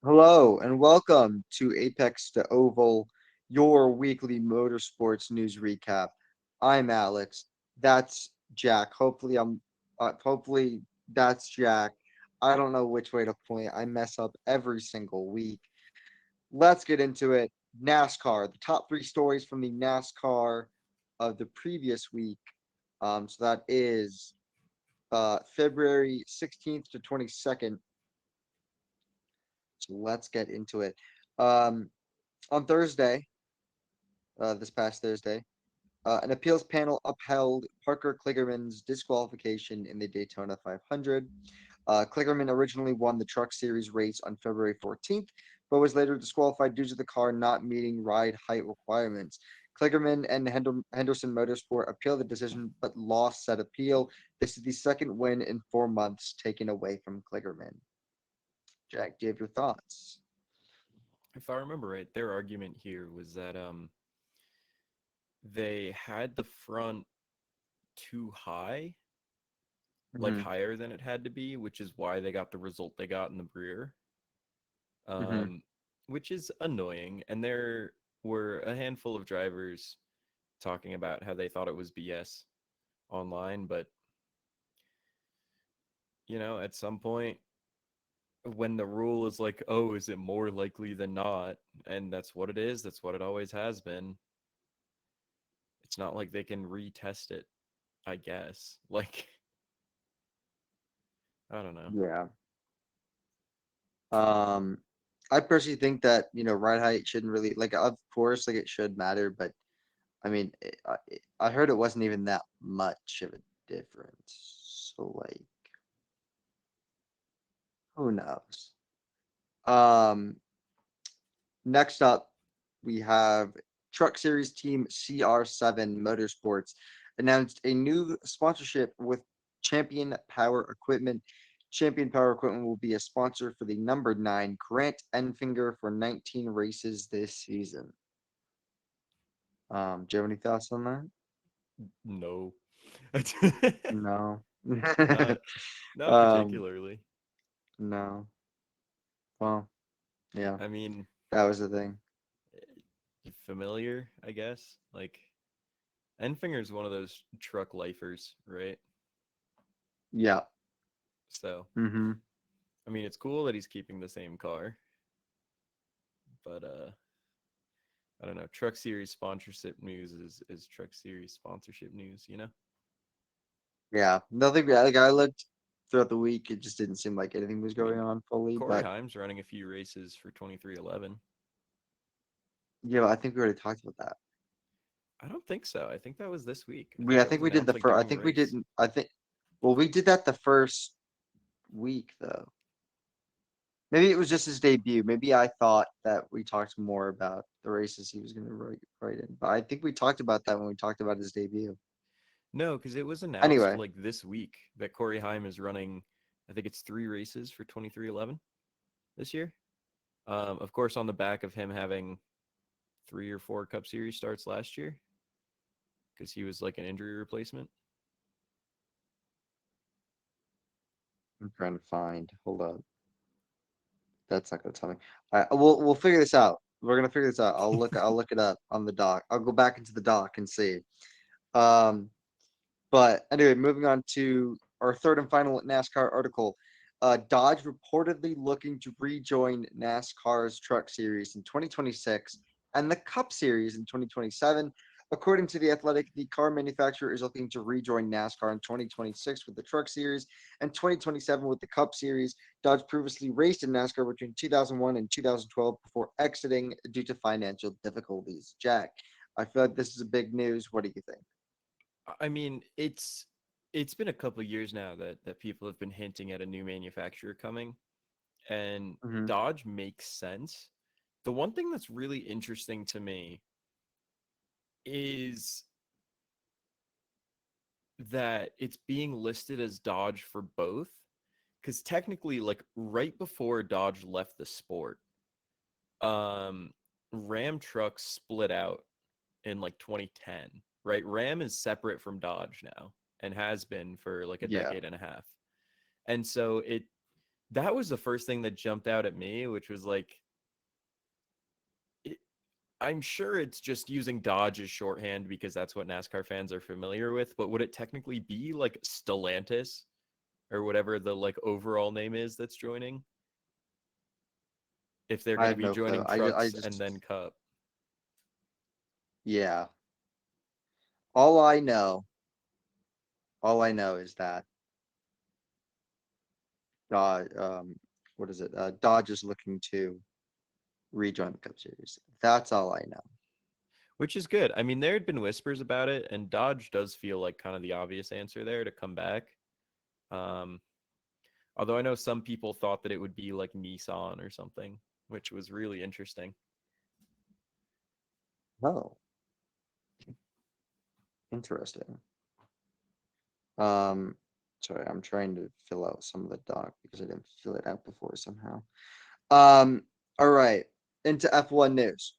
Hello and welcome to Apex to Oval, your weekly motorsports news recap. I'm Alex. That's Jack. Hopefully that's Jack. I don't know which way to point. I mess up every single week. Let's get into it. NASCAR, the top three stories from the NASCAR of the previous week. So that is February 16th to 22nd. So let's get into it. Um, on Thursday, this past Thursday, an appeals panel upheld Parker Kligerman's disqualification in the Daytona 500. Kligerman originally won the Truck Series race on February 14th, but was later disqualified due to the car not meeting ride height requirements. Kligerman and Henderson Motorsport appealed the decision but lost said appeal. This is the second win in 4 months taken away from Kligerman. Jack, do you have your thoughts? If I remember right, their argument here was that they had the front too high, like Hmm. higher than it had to be, which is why they got the result they got in the rear. Hmm. Um, which is annoying. And there were a handful of drivers talking about how they thought it was BS online, but at some point when the rule is like, oh, is it more likely than not? And that's what it is, that's what it always has been. It's not like they can retest it, I guess. Like, I don't know. Yeah. Um, I personally think that, ride height shouldn't really, like, of course, like, it should matter, but I mean, I heard it wasn't even that much of a difference. So, like, who knows? Um, Next up, we have Truck Series team CR7 Motorsports announced a new sponsorship with Champion Power Equipment. Champion Power Equipment will be a sponsor for the number nine Grant Enfinger for 19 races this season. Do you have any thoughts on that? No. No. not not um, particularly. no. Well, yeah, I mean, that was the thing. familiar, I guess. Like Enfinger's one of those truck lifers, right? Yeah. So, Mm-hmm. I mean, it's cool that he's keeping the same car, but I don't know. Truck Series sponsorship news is Truck Series sponsorship news, you know? Yeah. Nothing. Like I looked throughout the week, it just didn't seem like anything was I mean, going on fully. Corey But Haim's running a few races for 2311. yeah, I think we already talked about that. I don't think so. I think that was this week. I think I that was think we did announced the like first. I during the think we race. didn't. I think. Well, we did that the first week though. Maybe it was just his debut. Maybe I thought that we talked more about the races he was going to write in. But I think we talked about that when we talked about his debut. No, because it was announced Anyway, like this week that Corey Haim is running. I think it's 3 races for 2311 this year. Of course, on the back of him having 3 or 4 Cup Series starts last year, because he was like an injury replacement. I'm trying to find. Hold up. That's not going to tell me. All right, we'll figure this out. We're gonna figure this out. I'll look it up on the doc. I'll go back into the doc and see. Um, But anyway, moving on to our third and final NASCAR article. Dodge reportedly looking to rejoin NASCAR's Truck Series in 2026 and the Cup Series in 2027. According to The Athletic, the car manufacturer is looking to rejoin NASCAR in 2026 with the Truck Series and 2027 with the Cup Series. Dodge previously raced in NASCAR between 2001 and 2012 before exiting due to financial difficulties. Jack, I feel like this is a big news. What do you think? I mean, it's been a couple of years now that people have been hinting at a new manufacturer coming, and Mm-hmm. Dodge makes sense. The one thing that's really interesting to me is that it's being listed as Dodge for both, because technically, like right before Dodge left the sport, um, Ram trucks split out in like 2010, right? Ram is separate from Dodge now and has been for like a Yeah. decade and a half. And so that was the first thing that jumped out at me, which was like, it, I'm sure it's just using Dodge as shorthand because that's what NASCAR fans are familiar with. But would it technically be like Stellantis or whatever the like overall name is that's joining? If they're I going to have be no clue. joining I trucks and just then Cup. yeah. All I know, all I know is that Dodge, what is it? Dodge is looking to rejoin the Cup Series. That's all I know. Which is good. I mean, there had been whispers about it, and Dodge does feel like kind of the obvious answer there to come back. Um, Although I know some people thought that it would be like Nissan or something, which was really interesting. Oh, interesting. Um, sorry, I'm trying to fill out some of the doc because I didn't fill it out before somehow. All right, into F1 news.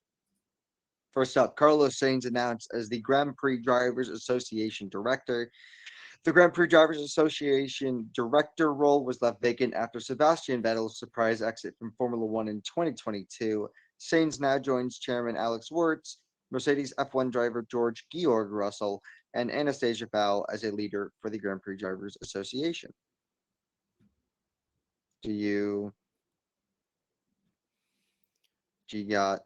First up, Carlos Sainz announced as the Grand Prix Drivers Association director. The Grand Prix Drivers Association director role was left vacant after Sebastian Vettel's surprise exit from Formula One in 2022. Sainz now joins Chairman Alex Wirtz, Mercedes F1 driver George Georg Russell, and Anastasia Fowl as a leader for the Grand Prix Drivers Association. Do you do you got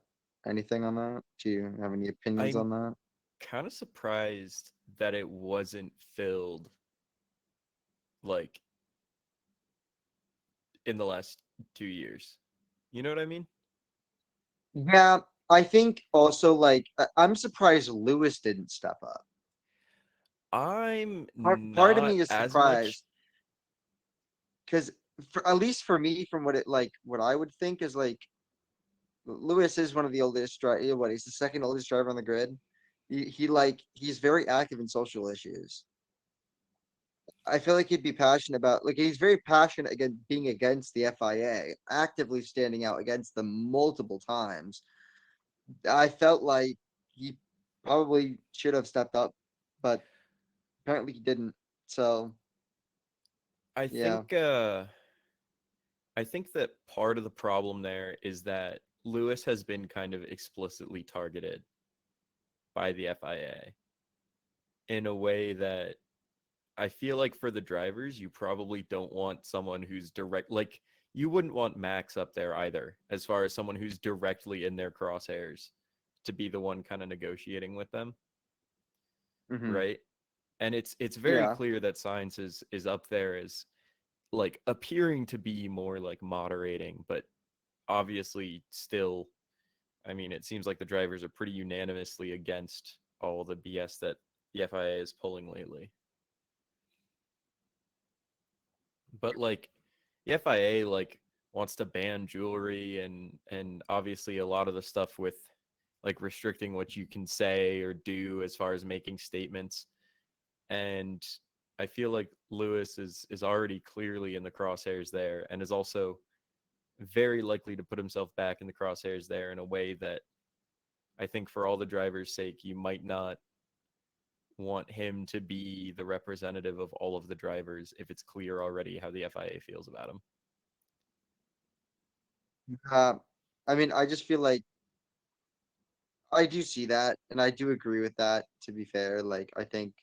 anything on that? Do you have any opinions I'm on that? kind of surprised that it wasn't filled like in the last 2 years. You know what I mean? Yeah, I think also like I'm surprised Lewis didn't step up. I'm Part of not me is as much. surprised because for at least for me, from what I would think is like Lewis is one of the oldest driver. What, he's the second oldest driver on the grid. He's very active in social issues. I feel like he'd be passionate about like he's very passionate against being against the FIA, actively standing out against them multiple times. I felt like he probably should have stepped up, but apparently he didn't. So I yeah. think I think that part of the problem there is that Lewis has been kind of explicitly targeted by the FIA in a way that I feel like for the drivers, you probably don't want someone who's direct, like, you wouldn't want Max up there either, as far as someone who's directly in their crosshairs to be the one kind of negotiating with them, Hmm. right? And it's very Yeah. clear that Science is up there as like appearing to be more like moderating, but obviously still, I mean, it seems like the drivers are pretty unanimously against all the BS that the FIA is pulling lately. But like the FIA like wants to ban jewelry and obviously a lot of the stuff with like restricting what you can say or do as far as making statements. And I feel like Lewis is already clearly in the crosshairs there and is also very likely to put himself back in the crosshairs there in a way that I think for all the drivers' sake, you might not want him to be the representative of all of the drivers if it's clear already how the FIA feels about him. Uh, I mean, I just feel like I do see that, and I do agree with that. To be fair, like I think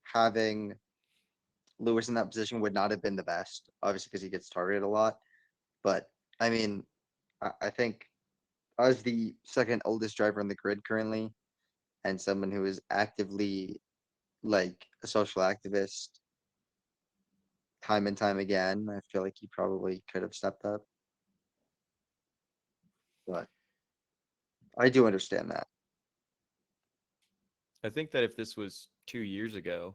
having Lewis in that position would not have been the best, obviously because he gets targeted a lot. But I mean, I think as the second oldest driver on the grid currently, and someone who is actively like a social activist time and time again, I feel like he probably could have stepped up. But I do understand that. I think that if this was 2 years ago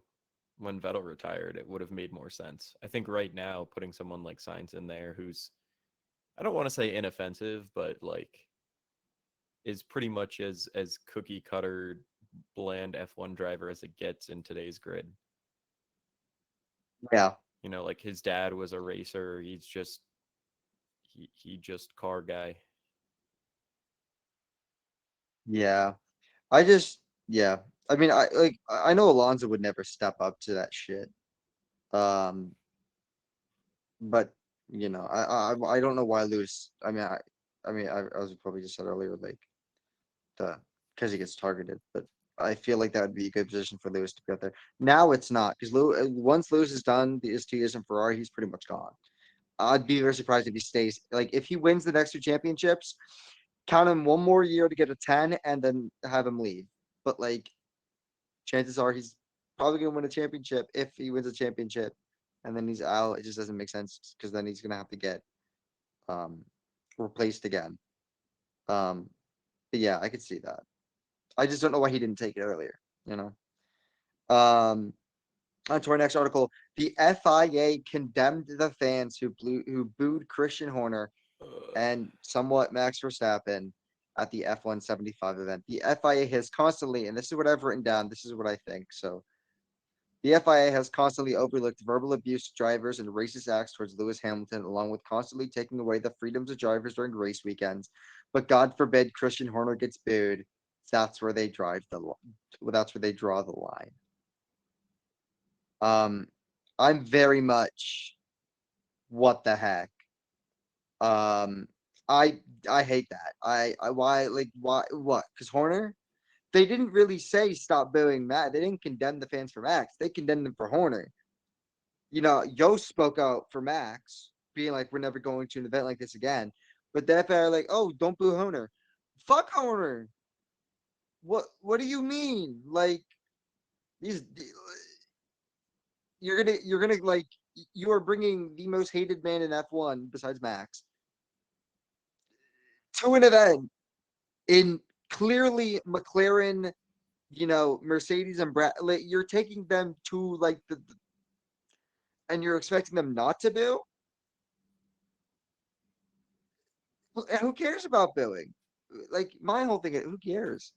when Vettel retired, it would have made more sense. I think right now, putting someone like Sainz in there who's, I don't want to say inoffensive, but like is pretty much as cookie cutter bland F1 driver as it gets in today's grid. Yeah, You know, like his dad was a racer. He just car guy. yeah. I just, yeah. I mean, I know Alonso would never step up to that shit. Um, but I don't know why Lewis. As we probably just said earlier, like the because he gets targeted, but I feel like that would be a good position for Lewis to be out there. Now it's not because once Lewis is done, his 2 years in Ferrari, he's pretty much gone. I'd be very surprised if he stays. Like if he wins the next 2 championships, count him one more year to get a 10, and then have him leave. But like chances are he's probably gonna win a championship if he wins a championship, and then he's out. It just doesn't make sense because then he's gonna have to get um replaced again. Um, but yeah, I could see that. I just don't know why he didn't take it earlier. You know. On to our next article. The FIA condemned the fans who booed Christian Horner and somewhat Max Verstappen at the F175 event. The FIA has constantly, and this is what I've written down, this is what I think. So the FIA has constantly overlooked verbal abuse to drivers and racist acts towards Lewis Hamilton, along with constantly taking away the freedoms of drivers during race weekends. But God forbid Christian Horner gets booed. That's where they that's where they draw the line. Um, I'm very much what the heck. Um, I hate that. I why like why what? Because Horner, they didn't really say stop booing Matt. They didn't condemn the fans for Max. They condemned them for Horner. Yost spoke out for Max, being like, "We're never going to an event like this again." But the FA are like, "Oh, don't boo Horner." Fuck Horner. What do you mean? Like these, you're gonna like you are bringing the most hated man in F1 besides Max to an event in clearly McLaren, Mercedes and like, you're taking them to like and you're expecting them not to boo? Who cares about booing? Like my whole thing is, who cares?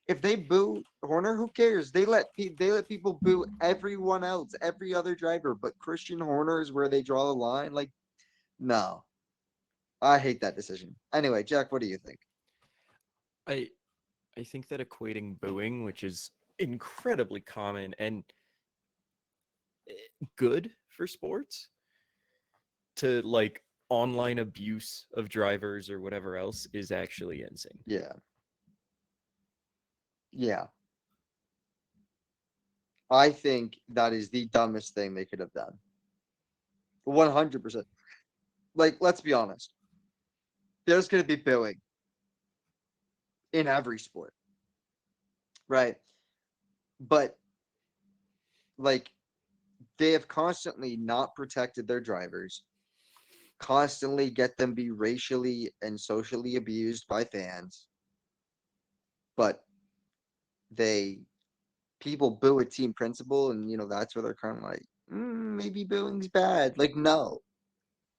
If they boo Horner, who cares? They let people boo everyone else, every other driver, but Christian Horner is where they draw the line. Like, no, I hate that decision. Anyway, Jack, what do you think? I I think that equating booing, which is incredibly common and good for sports, to like online abuse of drivers or whatever else is actually insane. Yeah, yeah, I think that is the dumbest thing they could have done. 100%. Like, let's be honest. There's going to be booing in every sport, right? But like, they have constantly not protected their drivers, constantly get them be racially and socially abused by fans, but they people boo a team principal, and that's where they're kind of like, maybe booing's bad. Like, no,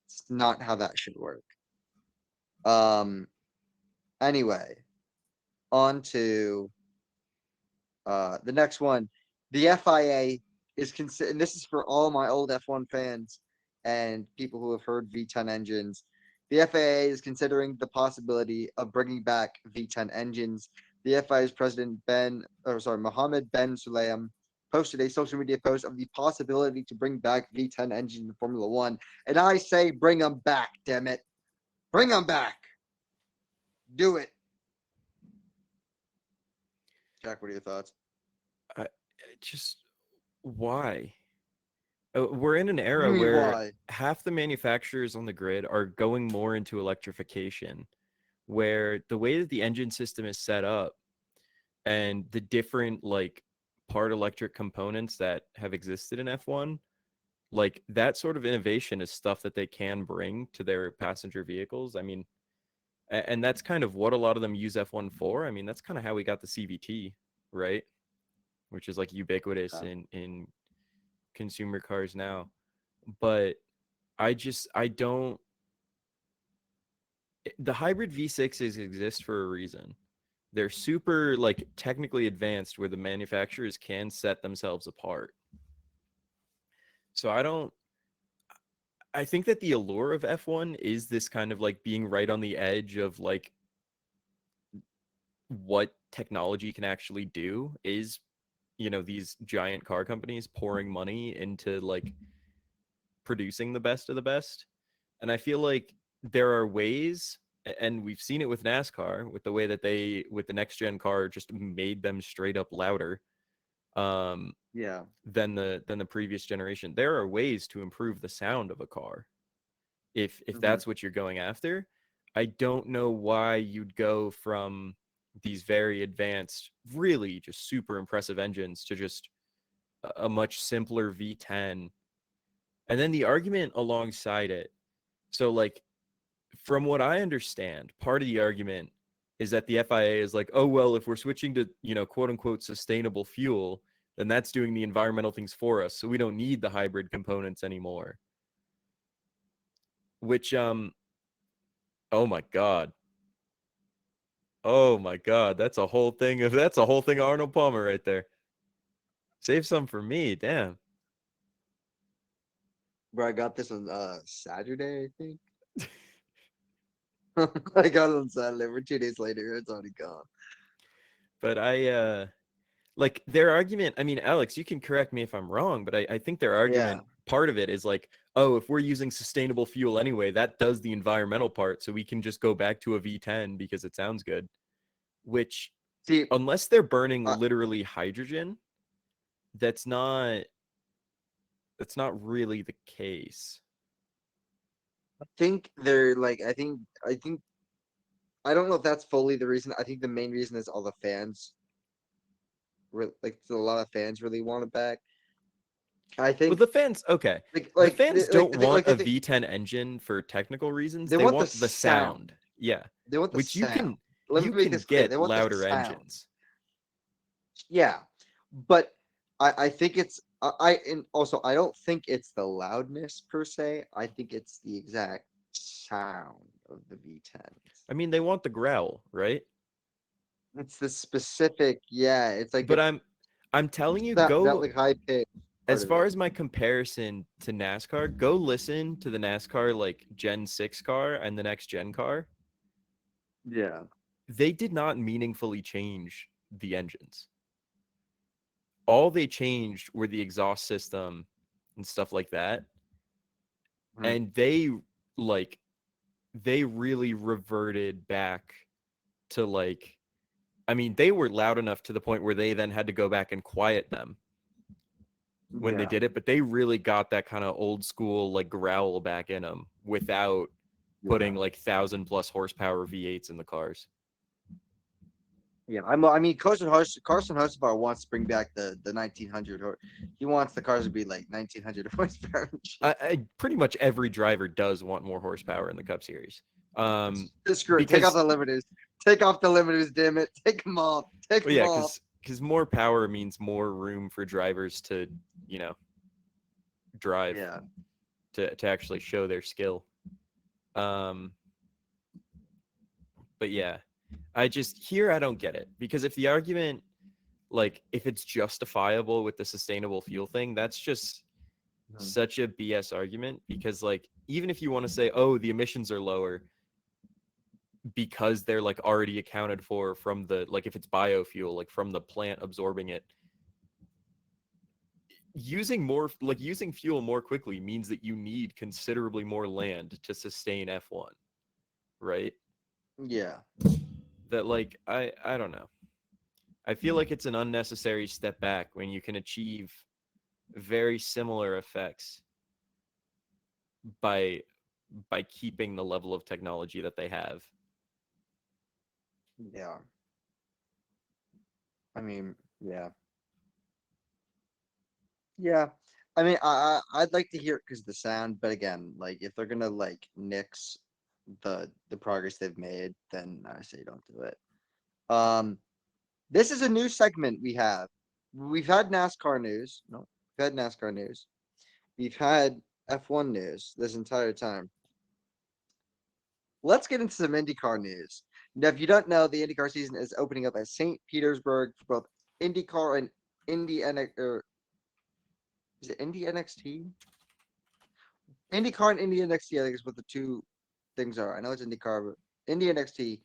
it's not how that should work. Um. Anyway, on to the next one. The FIA is and this is for all my old F1 fans and people who have heard V10 engines. The FIA is considering the possibility of bringing back V10 engines. The FIA's president Mohammed Ben Sulayem posted a social media post of the possibility to bring back V10 engines in Formula One, and I say, bring them back, damn it, bring them back, do it. Jack, what are your thoughts? I just why? We're in an What do you era mean where why? half the manufacturers on the grid are going more into electrification, where the way that the engine system is set up and the different like part electric components that have existed in F1, like that sort of innovation is stuff that they can bring to their passenger vehicles. I mean, and that's kind of what a lot of them use F1 for. I mean, that's kind of how we got the CVT, right? Which is like ubiquitous Yeah. in consumer cars now. But I don't the hybrid V6s exist for a reason. They're super like technically advanced where the manufacturers can set themselves apart. So I think that the allure of F1 is this kind of like being right on the edge of like what technology can actually do is, these giant car companies pouring money into like producing the best of the best. And I feel like there are ways, and we've seen it with NASCAR, with the way that they, with the next gen car, just made them straight up louder um, Yeah. than the previous generation. There are ways to improve the sound of a car if Hmm. that's what you're going after. I don't know why you'd go from these very advanced, really just super impressive engines to just a much simpler V10. And then the argument alongside it. So like from what I understand, part of the argument is that the FIA is like, oh well, if we're switching to, quote unquote sustainable fuel, then that's doing the environmental things for us. So we don't need the hybrid components anymore. Which oh my god. Oh my god, that's a whole thing of Arnold Palmer right there. Save some for me, damn. Bro, I got this on Saturday, I think. I got it on Saturday. For 2 days later, it's already gone. But like their argument, I mean, Alex, you can correct me if I'm wrong, but I think their Yeah. argument, part of it is like, oh, if we're using sustainable fuel anyway, that does the environmental part, so we can just go back to a V10 because it sounds good. Which, See, unless they're burning I literally hydrogen, that's not really the case. think they're like, I don't know if that's fully the reason. I think the main reason is all the fans, like, a lot of fans really want it back. I Well, think, the fans, okay. like, The like, fans like, don't want a the V10 engine for technical reasons. they They want the want the sound. sound. Yeah. They want the Which you sound. can Let me make this clear. They get want the louder sound. engines. Yeah, but I think it's and also I don't think it's the loudness per se. I think it's the exact sound of the V10s. I mean, they want the growl, right? It's the specific, yeah. It's like But it's I'm telling you, that go like high pitch part as of far it. as my comparison to NASCAR, go listen to the NASCAR like Gen 6 car and the next gen car. Yeah. They did not meaningfully change the engines. All they changed were the exhaust system and stuff like that. Mhm. And like they really reverted back to like, I mean, they were loud enough to the point where they then had to go back and quiet them when they Yeah. did it, but they really got that kind of old school like growl back in them without Yeah. putting like 1,000+ horsepower V8s in the cars. Yeah. I mean, Carson Hocevar wants to bring back the 1900, or he wants the cars to be like 1900 horsepower and shit. Pretty much every driver does want more horsepower in the Cup Series. Just screw it. Take off Because the limiters. Take off the limiters, damn it. Take them off. Take well, them yeah, off. because more power means more room for drivers to, you know, drive Yeah. to actually show their skill. Um, but yeah, I don't get it because if the argument, like if it's justifiable with the sustainable fuel thing, that's just Mhm. such a BS argument because like even if you want to say, oh, the emissions are lower because they're like already accounted for from the, like if it's biofuel, like from the plant absorbing it, using fuel more quickly means that you need considerably more land to sustain F1, right? Yeah. That like I don't know. I feel like it's an unnecessary step back when you can achieve very similar effects by keeping the level of technology that they have. Yeah. I mean, yeah. Yeah. I mean, I'd like to hear it because of the sound, but again, like if they're gonna like nix the progress they've made, then I say don't do it. Um, this is a new segment we have. We've had NASCAR news. No, we've had NASCAR news. We've had F1 news this entire time. Let's get into some IndyCar news. Now, if you don't know, the IndyCar season is opening up at St. Petersburg for both IndyCar and Indy NX, or is it Indy NXT? IndyCar and Indy NXT, I think is what the two things are. I know it's IndyCar, but Indy NXT.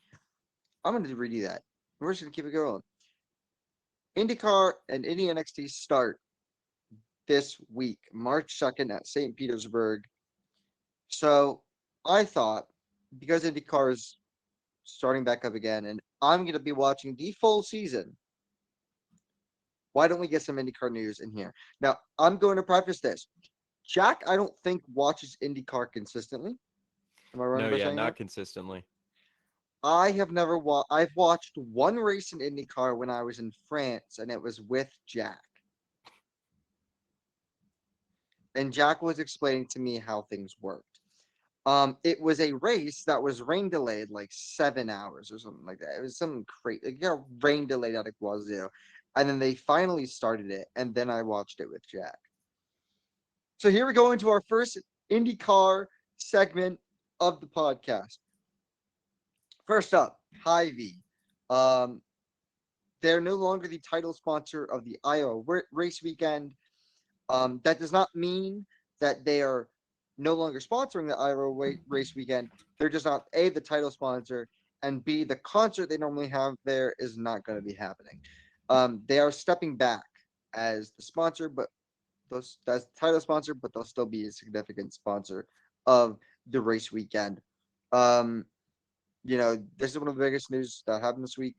I'm going to redo that. We're just going to keep it going. IndyCar and Indy NXT start this week, March 2nd at St. Petersburg. So I thought because IndyCar is starting back up again, and I'm gonna be watching the full season. Why don't we get some IndyCar news in here? Now, I'm going to preface this. Jack, I don't think watches IndyCar consistently. Am I wrong No, by yeah, saying that? not consistently. I have never I've watched one race in IndyCar when I was in France, and it was with Jack. And Jack was explaining to me how things worked. It was a race that was rain delayed like 7 hours or something like that. It was something crazy. Like, rain delayed out of Guazio. And then they finally started it, and then I watched it with Jack. So here we go into our first IndyCar segment of the podcast. First up, Hy-Vee. Um, they're no longer the title sponsor of the Iowa race weekend. That does not mean that they are no longer sponsoring the Iowa race weekend. They're just not A, the title sponsor, and B, the concert they normally have there is not going to be happening. They are stepping back as the sponsor, but those that's the title sponsor, but they'll still be a significant sponsor of the race weekend. Um, this is one of the biggest news that happened this week.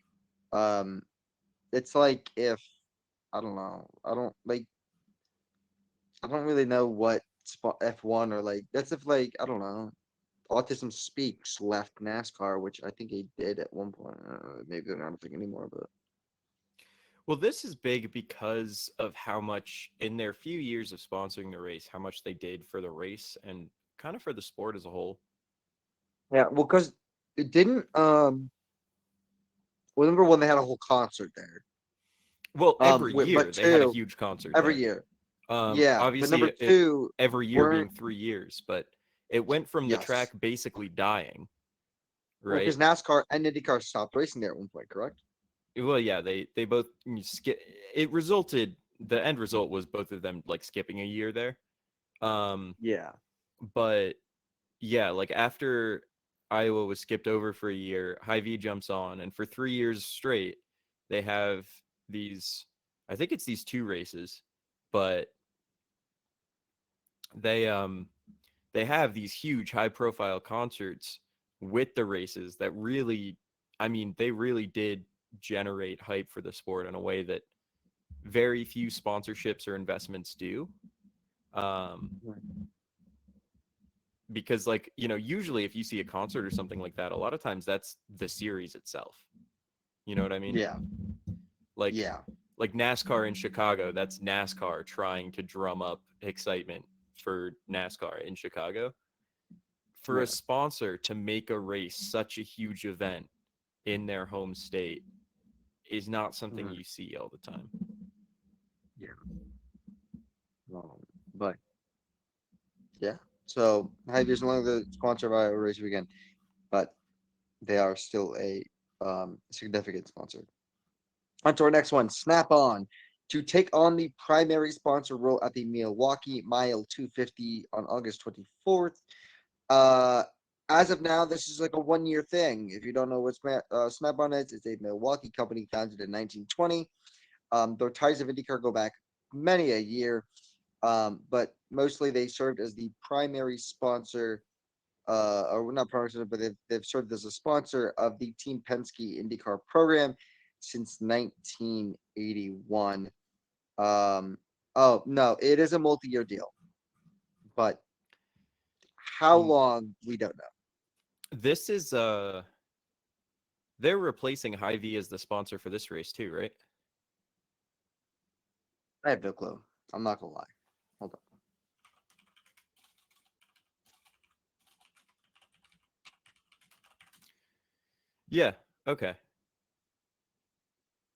Um, it's like if I don't know, I don't really know what F1 or like that's if like I don't know. Autism Speaks left NASCAR, which I think he did at one point. Maybe they're not a thing anymore, but Well, this is big because of how much in their few years of sponsoring the race, how much they did for the race and kind of for the sport as a whole. yeah, well, because it didn't. Remember when they had a whole concert there? Well, every But year they had a two huge concert every there. year, yeah. But Obviously, number it two every year being weren't 3 years, but it went from the track yes. basically dying, Well, right? because NASCAR and IndyCar stopped racing there at one point, correct? Well, yeah, they both skip. It resulted. The end result was both of them like skipping a year there. Um, Yeah. but yeah, like after Iowa was skipped over for a year, Hy-Vee jumps on, and for 3 years straight, they have these. I think it's these two races, but they they have these huge high profile concerts with the races that really, I mean, they really did generate hype for the sport in a way that very few sponsorships or investments do. Um, because like, usually if you see a concert or something like that, a lot of times that's the series itself. You know what I mean? Yeah. Like Yeah. like NASCAR in Chicago, that's NASCAR trying to drum up excitement for NASCAR in Chicago. For a Yeah. sponsor to make a race such a huge event in their home state is not something Mhm. you see all the time. Yeah. But yeah. So Hy-Vee is no longer the sponsor of Iowa race weekend, but they are still a significant sponsor. On to our next one, Snap On. To take on the primary sponsor role at the Milwaukee Mile 250 on August 24th. Uh, as of now, this is like a 1 year thing. If you don't know what Snap On is, it's a Milwaukee company founded in 1920. Their ties of IndyCar go back many a year, but mostly they served as the primary sponsor, or not primary sponsor, but they've served as a sponsor of the Team Penske IndyCar program since 1981. Um, oh no, it is a multi-year deal, but how Mm, long we don't know. This is they're replacing Hy-Vee as the sponsor for this race too, right? I have no clue. I'm not gonna lie. Hold on. Yeah. Okay.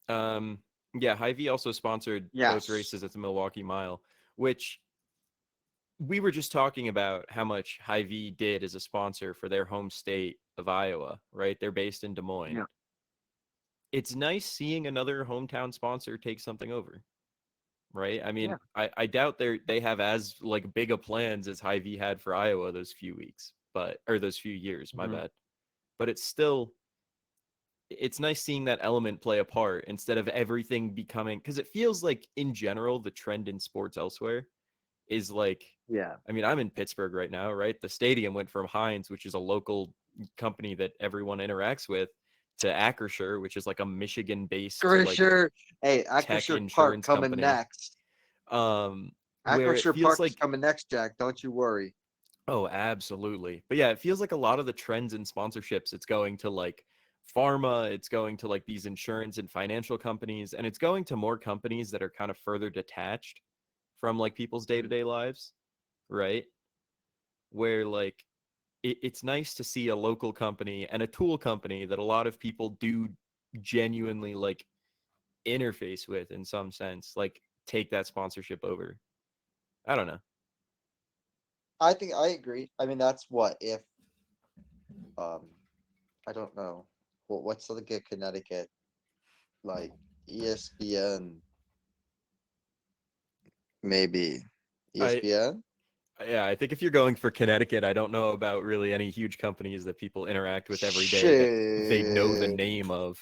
Um, yeah, Hy-Vee also sponsored both Yes. races at the Milwaukee Mile, which we were just talking about how much Hy-Vee did as a sponsor for their home state of Iowa, right? They're based in Des Moines. Yeah. It's nice seeing another hometown sponsor take something over, right? I Yeah. mean, I doubt they have as like big a plans as Hy-Vee had for Iowa those few weeks, but or those few years, my Mhm. bad. But it's nice seeing that element play a part instead of everything becoming, because it feels like in general the trend in sports elsewhere is like, Yeah. I mean, I'm in Pittsburgh right now, right? The stadium went from Heinz, which is a local company that everyone interacts with, to Acrisure, which is like a Michigan-based like Acrisure. Hey, tech Acrisure Park insurance coming company. next. Where it Acrisure feels Park is like, coming next, Jack. Don't you worry. oh, absolutely. But yeah, it feels like a lot of the trends in sponsorships, it's going to like pharma, it's going to like these insurance and financial companies, and it's going to more companies that are kind of further detached from like people's day-to-day lives, right? Where like it's nice to see a local company and a tool company that a lot of people do genuinely like interface with in some sense, like take that sponsorship over. I don't know. I think I agree. I mean, that's what if um I don't know. What's the get Connecticut like ESPN maybe I ESPN? Yeah, I think if you're going for Connecticut, I don't know about really any huge companies that people interact with every day that they know the Shit. name of.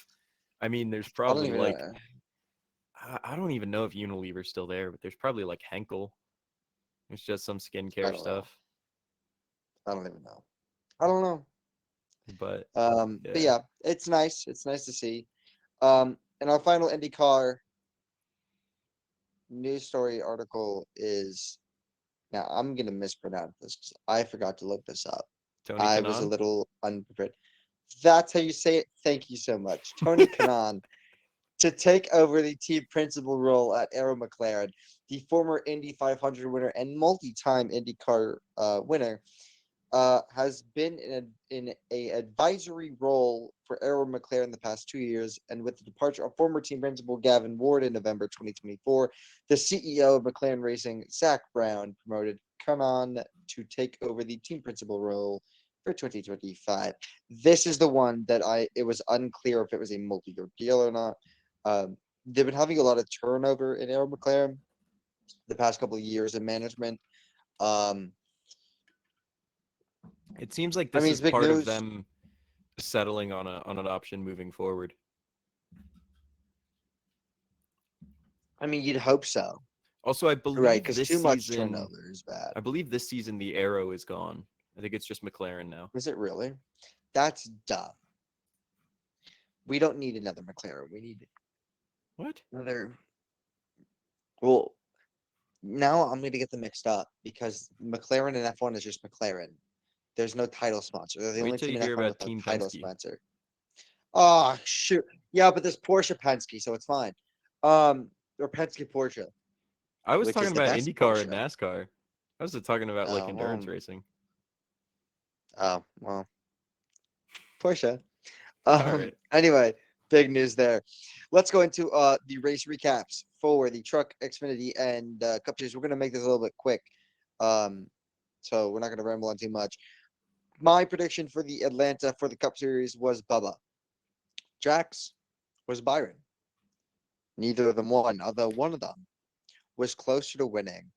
I mean, there's I don't probably even like know. I don't even know if Unilever's still there, but there's probably like Henkel. It's just some I skincare don't know. stuff. I don't even know. I don't know. But But yeah, yeah, it's nice. It's nice to see. And our final IndyCar news story article is now I'm gonna mispronounce this because I forgot to look this up. Tony I was a Kanaan. little unprepared. That's how you say it. Thank you so much. Tony Kanaan to take over the team principal role at Arrow McLaren. The former Indy 500 winner and multi-time IndyCar winner has been in a advisory role for Arrow McLaren the past 2 years, and with the departure of former team principal Gavin Ward in November 2024, the CEO of McLaren Racing, Zach Brown, promoted Kanan to take over the team principal role for 2025. This is the one that it was unclear if it was a multi-year deal or not. They've been having a lot of turnover in Arrow McLaren the past couple of years in management. Um, It seems like I this mean, is it's big part of news. them settling on an option moving forward. I mean, you'd hope so, Also, right? Because too much turnover is bad. I believe this season the Arrow is gone. I think it's just McLaren now. Is it really? That's dumb. We don't need another McLaren. We need What? another. Well, now I'm going to get them mixed up because McLaren and F1 is just McLaren. There's no title sponsor. They're the Wait only till team you in hear F1 about with a Team title Penske. sponsor. Oh, shoot. Yeah, but there's Porsche Penske, so it's fine. Or Penske Porsche, I was which talking is the about best IndyCar and Porsche. NASCAR. I was talking about like Oh, endurance racing. well, Porsche. All right. Anyway, big news there. Let's go into the race recaps for the Truck, Xfinity, and Cup Series. We're gonna make this a little bit quick, um, so we're not gonna ramble on too much. My prediction for the Atlanta for the Cup Series was Bubba. Jack's was Byron. Neither of them won, although one of them was closer to winning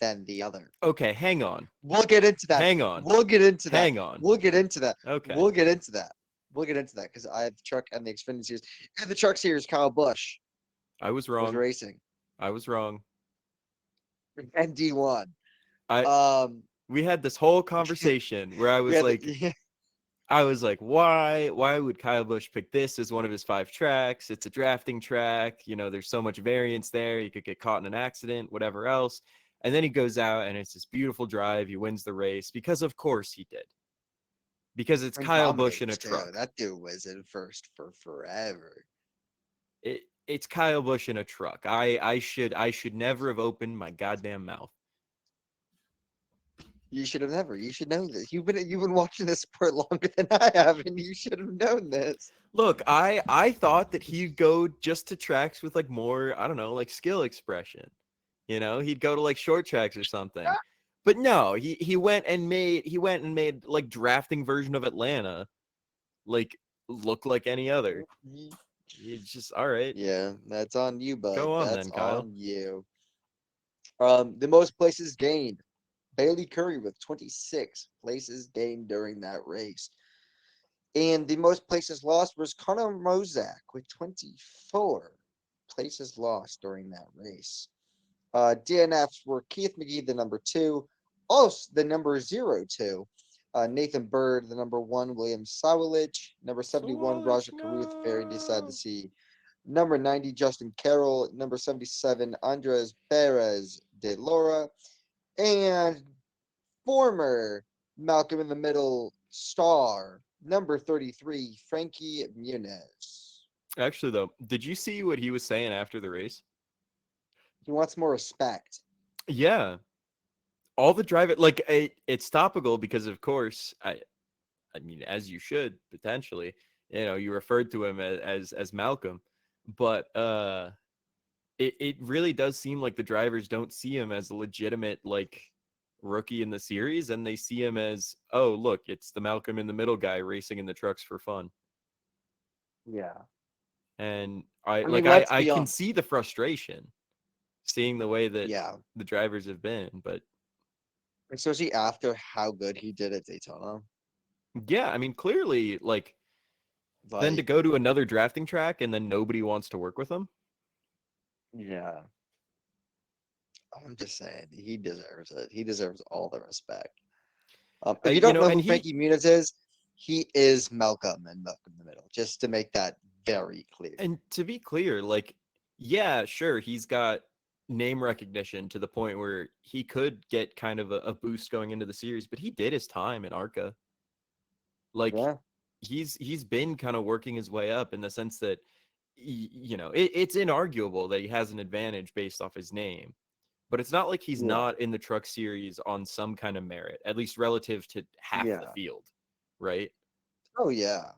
than the other. Okay, hang on. We'll get into that. Hang on. We'll get into that. Hang on. We'll get into that. Okay. We'll get into that. We'll get into that because I have the Truck and the Xfinity Series. And the Truck Series, Kyle Busch I was was wrong. racing I was wrong. and D1. I Um, We had this whole conversation where we had the, I was like, why would Kyle Busch pick this as one of his 5 tracks? It's a drafting track. You know, there's so much variance there. You could get caught in an accident, whatever else. And then he goes out and it's this beautiful drive. He wins the race because of course he did. Because it's and Kyle Busch in a dominates too. truck. That dude was in first for forever. It's Kyle Busch in a truck. I should never have opened my goddamn mouth. You should have never. You should know this. You've been watching this sport longer than I have, and you should have known this. Look, I thought that he'd go just to tracks with like more, I don't know, like skill expression. You know, he'd go to like short tracks or something. But no, he went and made like drafting version of Atlanta like look like any other. It's just all right. Yeah, that's on you, bud. Go on That's then, Kyle. on you. The most places gained. Bailey Curry with 26 places gained during that race. And the most places lost was Connor Mozak with 24 places lost during that race. DNFs were Keith McGee, the number 2, also the number 02. Nathan Bird, the number 1, William Sawalich, number 71, Swallows, Raja Karuth, very sad to no. see. Number 90, Justin Carroll, number 77, Andres Perez de Laura, and former Malcolm in the Middle star, number 33, Frankie Muniz. Actually, though, did you see what he was saying after the race? He wants more respect. Yeah, all the drive like it's topical because, of course, I mean, as you should potentially, you referred to him as Malcolm, but it really does seem like the drivers don't see him as a legitimate like rookie in the series, and they see him as, oh look, it's the Malcolm in the Middle guy racing in the trucks for fun. Yeah. And I mean, let's I be can honest. see the frustration seeing the way that Yeah. the drivers have been, but Especially after how good he did at Daytona. yeah, I mean, clearly, like, then to Like, go to another drafting track and then nobody wants to work with him. yeah. I'm just saying, he deserves it. He deserves all the respect. If you don't know And who Frankie Muniz is, he is Malcolm and Malcolm in the Middle, just to make that very clear. to be clear, like, yeah, sure, he's got name recognition to the point where he could get kind of a boost going into the series, but he did his time in ARCA. Like, Yeah. he's been kind of working his way up in the sense that it's inarguable that he has an advantage based off his name, but it's not like he's Yeah. not in the truck series on some kind of merit, at least relative to half the Yeah. field, right? Oh, yeah.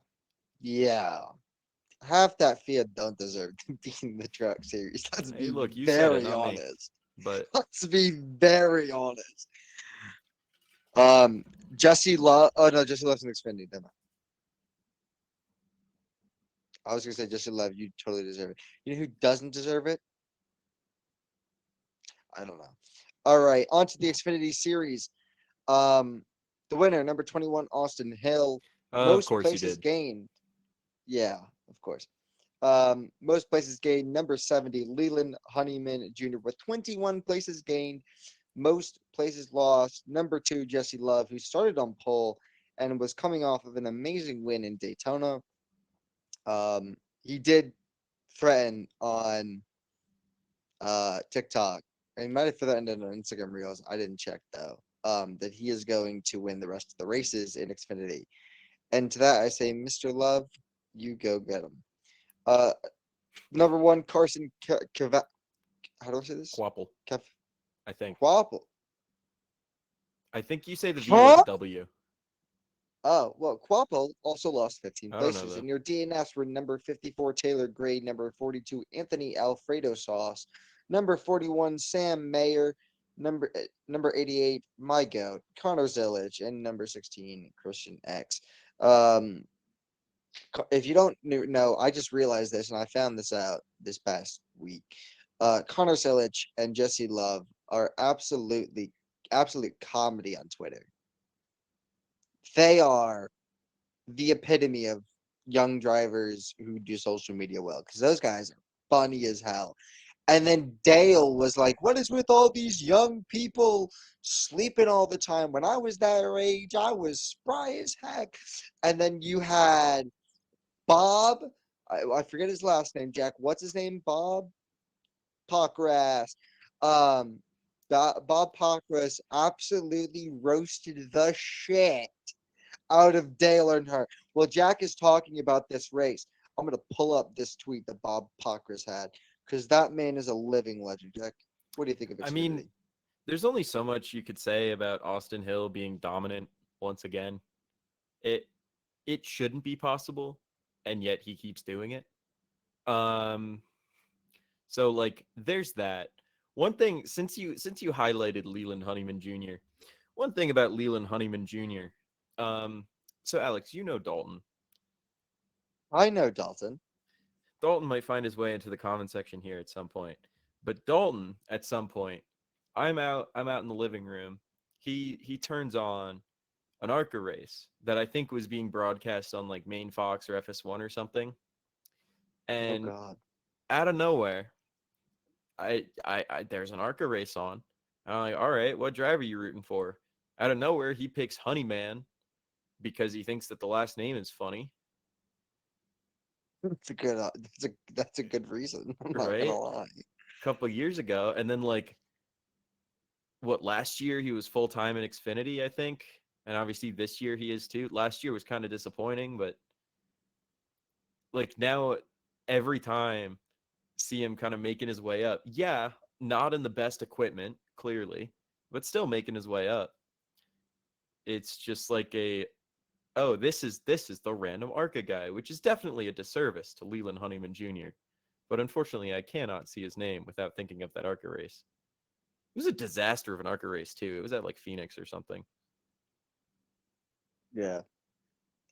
Yeah. Half that field don't deserve to be in the truck series. Let's Hey, be look, you said it, very not me. honest. But Let's be very honest. Um, Jesse Love. Oh no, Jesse Love's in Xfinity. Never mind. I was gonna say Jesse Love. You totally deserve it. You know who doesn't deserve it? I don't know. All right, on to the Xfinity series. Um, the winner, number 21, Austin Hill. of Most course you places did. gained. Yeah, of course. Most places gained, number 70, Leland Honeyman Jr. with 21 places gained. Most places lost, number 2, Jesse Love, who started on pole and was coming off of an amazing win in Daytona. He did threaten on TikTok, and he might have threatened on Instagram Reels. I didn't check though. That he is going to win the rest of the races in Xfinity. And to that I say, Mr. Love, you go get him. Uh, Number 1, Carson how do I say this? Quapple, Kev I think. Quapple. I think you say the V like a Huh? W. Oh, well, Quapple also lost 15 I don't know places. though. And your DNFs were number 54, Taylor Gray, number 42, Anthony Alfredo Sauce, number 41, Sam Mayer, number 88, My Goat, Connor Zillage, and number 16, Christian X. Um, if you don't know, I just realized this and I found this out this past week. Connor Zillage and Jesse Love are absolute comedy on Twitter. They are the epitome of young drivers who do social media well because those guys are funny as hell. And then Dale was like, "What is with all these young people sleeping all the time? When I was their age, I was spry as heck." And then you had Bob, I forget his last name, Jack. What's his name? Bob Pockras. Um, Bob Pockras absolutely roasted the shit out of Dale Earnhardt. Well, Jack is talking about this race. I'm going to pull up this tweet that Bob Pockras had because that man is a living legend. Jack, what do you think of I mean, Xfinity? there's only so much you could say about Austin Hill being dominant once again. It it shouldn't be possible, and yet he keeps doing it. Um, so like there's that. One thing, since you highlighted Leland Honeyman Jr., one thing about Leland Honeyman Jr. So Alex, you know Dalton. I know Dalton. Dalton might find his way into the comment section here at some point. But Dalton, at some point, I'm out in the living room. He turns on an ARCA race that I think was being broadcast on like Main Fox or FS1 or something. Oh And God. out of nowhere, there's an ARCA race on. I'm like, all right, what driver are you rooting for? Out of nowhere, he picks Honeyman because he thinks that the last name is funny, That's a good. That's a good reason. I'm not right? gonna lie. A couple years ago, and then like what last year he was full time in Xfinity, I think, and obviously this year he is too. Last year was kind of disappointing, but like now every time see him kind of making his way up. Yeah, not in the best equipment, clearly, but still making his way up. It's just like a oh, this is the random ARCA guy, which is definitely a disservice to Leland Honeyman Jr. But unfortunately, I cannot see his name without thinking of that ARCA race. It was a disaster of an ARCA race too. It was at like Phoenix or something. Yeah.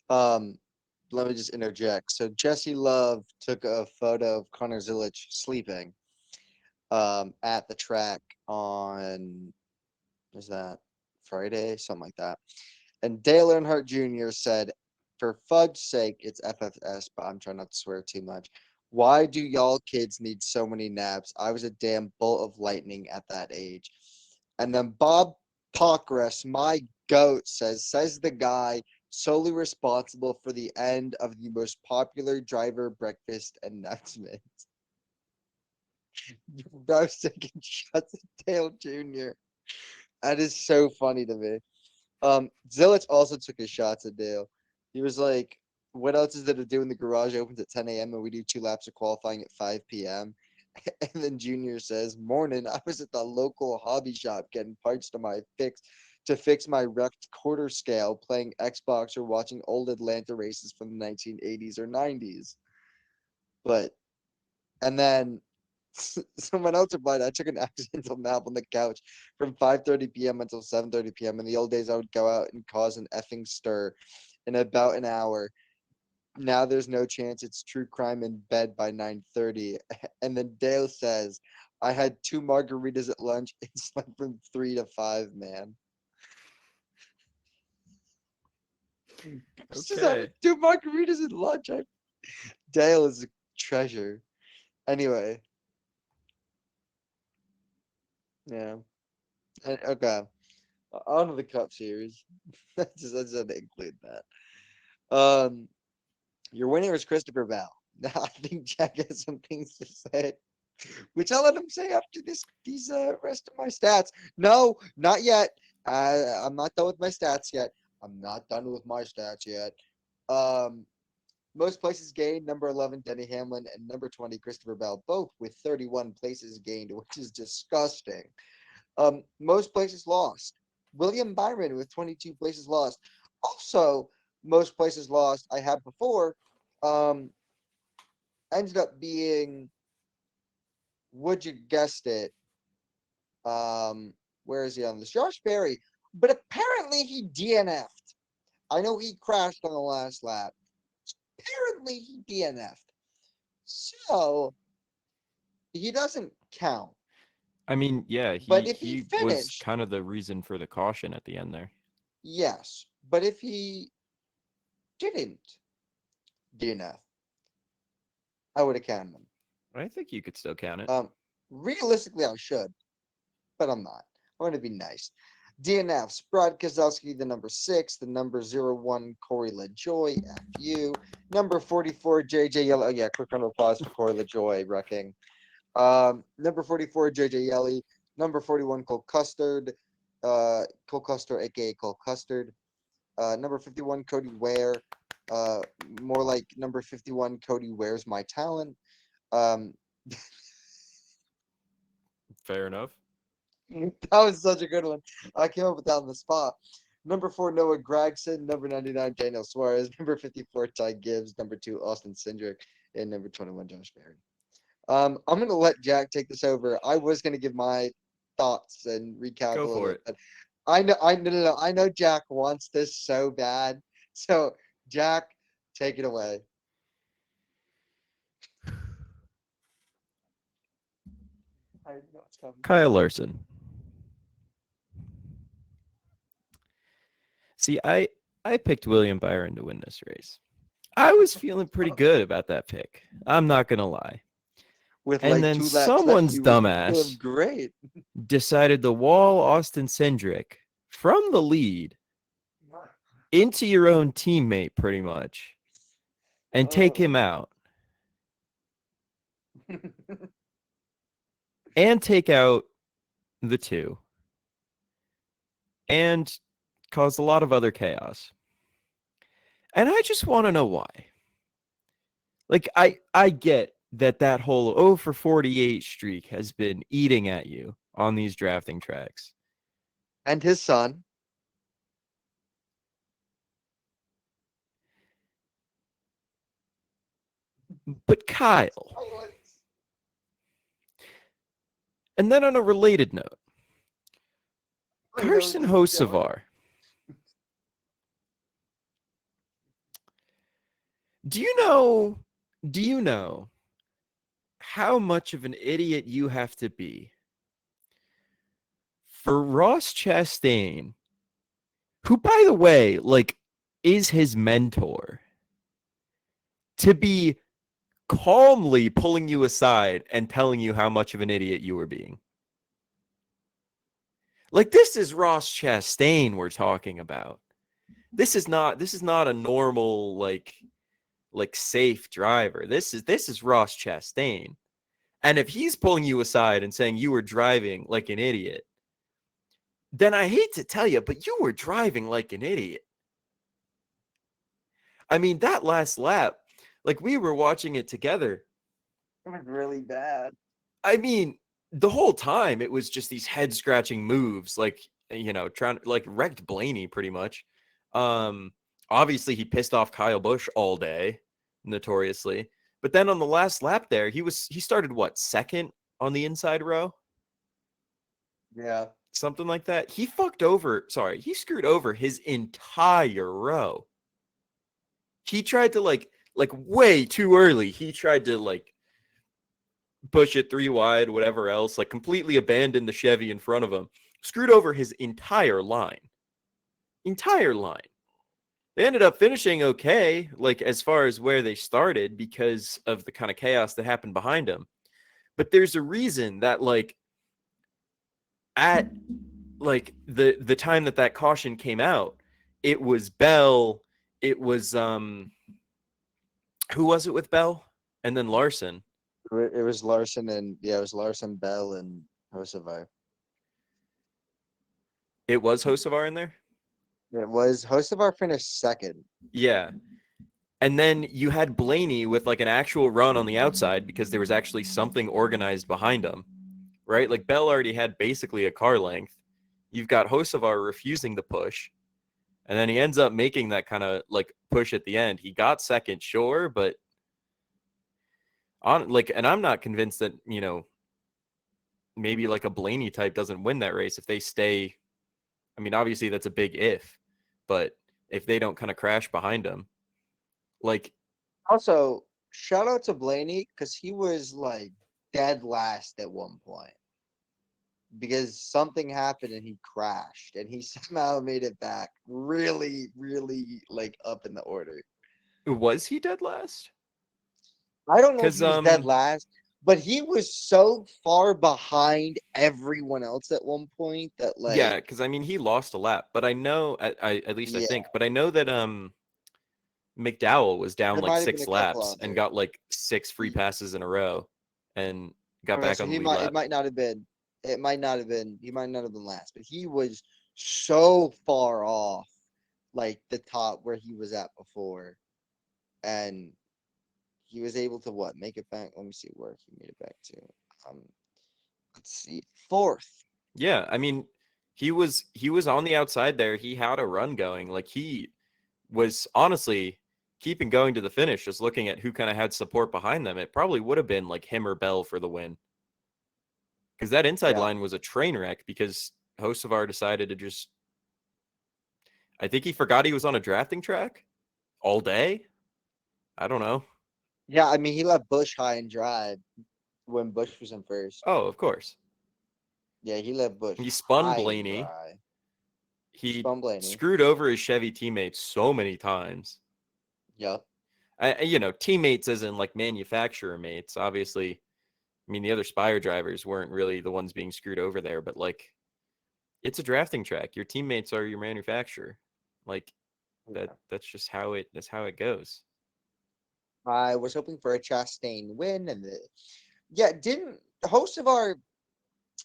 Let me just interject. So Jesse Love took a photo of Connor Zilich sleeping at the track on, is that Friday? Something like that. And Dale Earnhardt Jr. said, for fudge's sake, it's FFS, but I'm trying not to swear too much. Why do y'all kids need so many naps? I was a damn bolt of lightning at that age. And then Bob Pockruss, my goat, says the guy solely responsible for the end of the most popular driver breakfast announcement. I was taking shots at Dale Jr. That is so funny to me. Zilich also took his shots at Dale. He was like, "What else is there to do when the garage opens at 10 a.m. and we do 2 laps of qualifying at 5 p.m.?" And then Junior says, "Morning, I was at the local hobby shop getting parts to fix my wrecked quarter scale, playing Xbox or watching old Atlanta races from the 1980s or 90s." But and then someone else replied, "I took an accidental nap on the couch from 5:30 p.m. until 7:30 p.m. In the old days, I would go out and cause an effing stir in about an hour. Now there's no chance. It's true crime in bed by 9:30." And then Dale says, "I had 2 margaritas at lunch and slept from 3 to 5, man." Just having Okay. 2 margaritas at lunch. Dale is a treasure. Anyway, yeah. Okay. On to the Cup Series. I just had to include that. Your winner is Christopher Val. Now I think Jack has some things to say, which I'll let him say after these rest of my stats. No, not yet. I'm not done with my stats yet. I'm not done with my stats yet. Um, Most places gained, number 11, Denny Hamlin, and number 20, Christopher Bell, both with 31 places gained, which is disgusting. Most places lost. William Byron with 22 places lost. Also, most places lost I had before um, ended up being, would you guessed it? Where is he on this? Josh Berry. But apparently he DNF'd. I know he crashed on the last lap. Apparently he DNF'd. So he doesn't count. I mean, yeah, But he if he he was finished, kind of the reason for the caution at the end there. yes. But if he didn't DNF, I would have counted him. I think you could still count it. Um, Realistically, I should, but I'm not. I'm going to be nice. DNFs, Brad Kozlowski, the number 6, the number 01, Corey LaJoy, FU, number 44, JJ Yellow. Oh, yeah, quick round of applause for Corey LaJoy wrecking. Number 44, JJ Yelly, number 41, Cole Custer, aka Cole Custard. Number 51, Cody Ware. Uh, More like number 51, Cody Ware's My Talent. Um, Fair enough. that was such a good one. I came up with that on the spot. Number 4, Noah Gragson. Number 99, Daniel Suarez. Number 54, Ty Gibbs. Number 2, Austin Cindric. And number 21, Josh Berry. I'm going to let Jack take this over. I was going to give my thoughts and recap a Go little for bit, it. but no. I know Jack wants this so bad. So, Jack, take it away. I know it's coming. Kyle Larson. See, I picked William Byron to win this race. I was feeling pretty good about that pick. I'm not gonna lie. With And like then 2 laps left, someone's you were doing dumbass great. decided to wall Austin Cindric from the lead into your own teammate, pretty much, and take Oh. him out and take out the two and cause a lot of other chaos. And I just want to know why. Like, I get that whole 0 for 48 streak has been eating at you on these drafting tracks. And his son. But Kyle, and then on a related note, Carson Hocevar. Do you know how much of an idiot you have to be for Ross Chastain, who, by the way, like, is his mentor, to be calmly pulling you aside and telling you how much of an idiot you were being? Like, this is Ross Chastain we're talking about. This is not a normal like safe driver. This is Ross Chastain. And if he's pulling you aside and saying you were driving like an idiot, then I hate to tell you, but you were driving like an idiot. I mean, that last lap, like, we were watching it together. It was really bad. I mean, the whole time it was just these head scratching moves, like, trying, like, wrecked Blaney pretty much. Um, Obviously he pissed off Kyle Busch all day, notoriously. But then on the last lap there, he started what, second on the inside row? Yeah. Something like that. He screwed over his entire row. He tried to like way too early. He tried to like push it 3 wide, whatever else, like completely abandoned the Chevy in front of him. Screwed over his entire line. Entire line. They ended up finishing okay, like, as far as where they started, because of the kind of chaos that happened behind them. But there's a reason that, like, at like the time that caution came out, it was Bell, it was who was it with Bell? And then Larson. It was Larson and it was Larson, Bell, and Hocevar. It was Hocevar in there? It was Hocevar finished second. Yeah. And then you had Blaney with like an actual run on the outside because there was actually something organized behind him, right? Like, Bell already had basically a car length. You've got Hocevar refusing to push. And then he ends up making that kind of like push at the end. He got second, sure, but and I'm not convinced that, maybe like a Blaney type doesn't win that race if they stay. I mean, obviously that's a big if, but if they don't kind of crash behind him, like, Also, shout out to Blaney because he was like dead last at one point because something happened and he crashed and he somehow made it back really, really like up in the order. was he dead last? I don't know if Because he was dead last, but he was so far behind everyone else at one point that yeah, like, because I mean he lost a lap, but I know I at least I yeah, think, but I know that McDowell was down there like might have been a 6 couple laps out and there. got like 6 free passes in a row and got Okay, back so on the he lead might it lap. might not have been he might not have been last, but he was so far off like the top where he was at before. And he was able to what? Make it back. Let me see where he made it back to. Um let's see. Fourth. Yeah, I mean, he was on the outside there. He had a run going. Like, he was honestly keeping going to the finish, just looking at who kind of had support behind them. It probably would have been like him or Bell for the win. Because that inside Yeah. line was a train wreck because Hocevar decided to just, I think he forgot he was on a drafting track all day. I don't know. Yeah, I mean he left Bush high and dry when Bush was in first. Oh, of course. Yeah, he left Bush He spun high and Blaney. dry. He Spun Blaney. screwed over his Chevy teammates so many times. Yep. Teammates as in like manufacturer mates. Obviously, I mean, the other Spire drivers weren't really the ones being screwed over there, but like, it's a drafting track. Your teammates are your manufacturer. Like Yeah. that's just how it goes. I was hoping for a Chastain win, and yeah, didn't Hocevar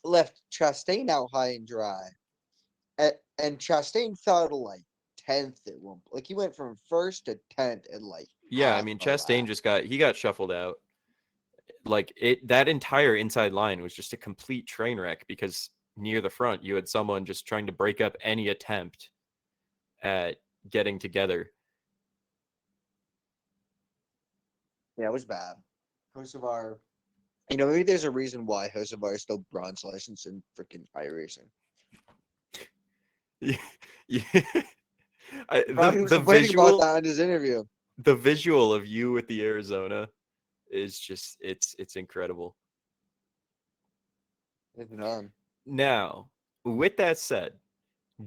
left Chastain out high and dry, and Chastain fell to like 10th at one. Like he went from first to 10th in like Yeah, I half mean, a lap. Chastain got shuffled out. Like that entire inside line was just a complete train wreck because near the front you had someone just trying to break up any attempt at getting together. Yeah, it was bad. Hocevar, maybe there's a reason why Hocevar is still bronze licensed in freaking iRacing. Yeah, yeah. Probably was The complaining about visual that in his interview. of you with the Arizona is just it's incredible. Now, with that said,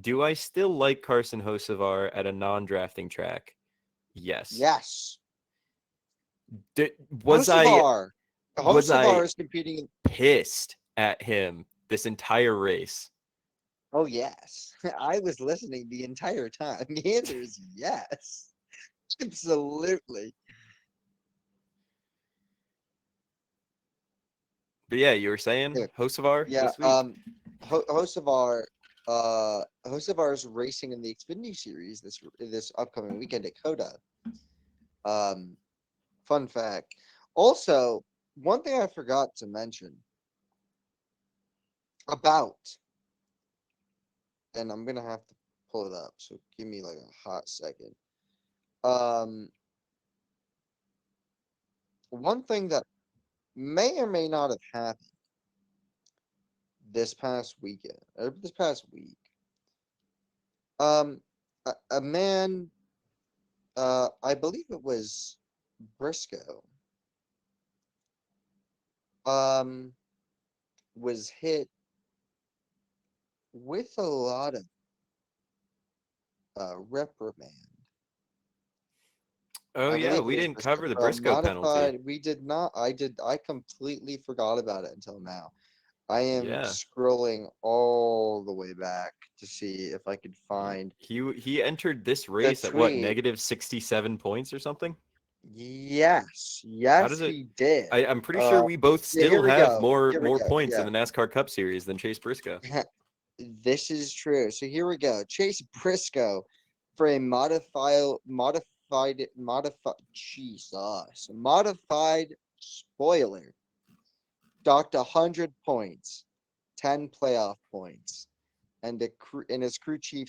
do I still like Carson Hocevar at a non-drafting track? Yes. Yes. D- was I Hocevar. was Hocevar I is competing. pissed at him this entire race? Oh, yes. I was listening the entire time. The answer is yes. Absolutely. But yeah, you were saying Yeah. Hocevar Yeah. this week? Hocevar. Hocevar is racing in the Xfinity Series this upcoming weekend at Coda. Um, Fun fact. Also, one thing I forgot to mention about, and I'm gonna have to pull it up. So give me like a hot second. Um, One thing that may or may not have happened this past weekend or this past week. Um, a man, I believe it was Briscoe, um, was hit with a lot of reprimand. Oh I yeah, believe it we was didn't Briscoe cover the from Briscoe penalty. modified. We did not. I did. I completely forgot about it until now. I am Yeah. scrolling all the way back to see if I could find He entered this the race at what, tweet. negative 67 points or something? Yes, How yes, does it he did. I'm pretty sure we both Yeah, here still we have go. more Here we go. points in Yeah, the NASCAR Cup Series than Chase Briscoe. this is true. So here we go. Chase Briscoe for a modified spoiler. Docked 100 points, 10 playoff points, and his crew chief